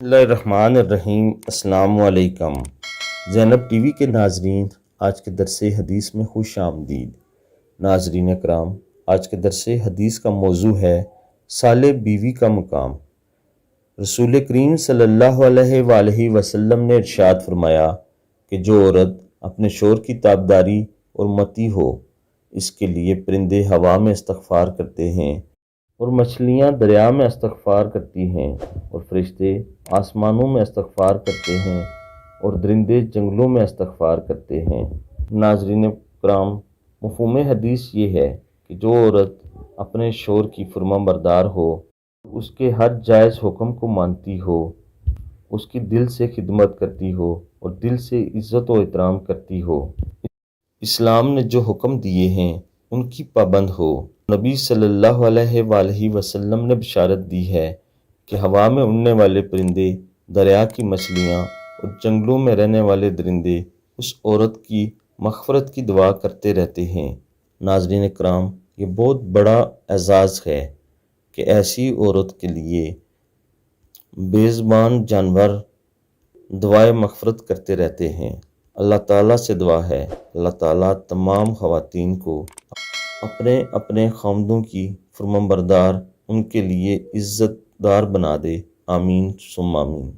اللہ الرحمن الرحیم۔ السلام علیکم زینب ٹی وی کے ناظرین، آج کے درس حدیث میں خوش آمدید۔ ناظرین اکرام، آج کے درس حدیث کا موضوع ہے صالح بیوی کا مقام۔ رسول کریم صلی اللہ علیہ وآلہ وسلم نے ارشاد فرمایا کہ جو عورت اپنے شوہر کی تابعداری اور مطیع ہو، اس کے لیے پرندے ہوا میں استغفار کرتے ہیں اور مچھلیاں دریا میں استغفار کرتی ہیں اور فرشتے آسمانوں میں استغفار کرتے ہیں اور درندے جنگلوں میں استغفار کرتے ہیں۔ ناظرین کرام، مفہوم حدیث یہ ہے کہ جو عورت اپنے شوہر کی فرما بردار ہو، اس کے ہر جائز حکم کو مانتی ہو، اس کی دل سے خدمت کرتی ہو اور دل سے عزت و احترام کرتی ہو، اسلام نے جو حکم دیے ہیں ان کی پابند ہو۔ نبی صلی اللہ علیہ وآلہ وسلم نے بشارت دی ہے کہ ہوا میں اڑنے والے پرندے، دریا کی مچھلیاں اور جنگلوں میں رہنے والے درندے اس عورت کی مغفرت کی دعا کرتے رہتے ہیں۔ ناظرین اکرام، یہ بہت بڑا اعزاز ہے کہ ایسی عورت کے لیے بے زبان جانور دعائے مغفرت کرتے رہتے ہیں۔ اللہ تعالیٰ سے دعا ہے، اللہ تعالیٰ تمام خواتین کو اپنے اپنے خاوندوں کی فرمانبردار، ان کے لیے عزت دار بنا دے۔ آمین ثم آمین۔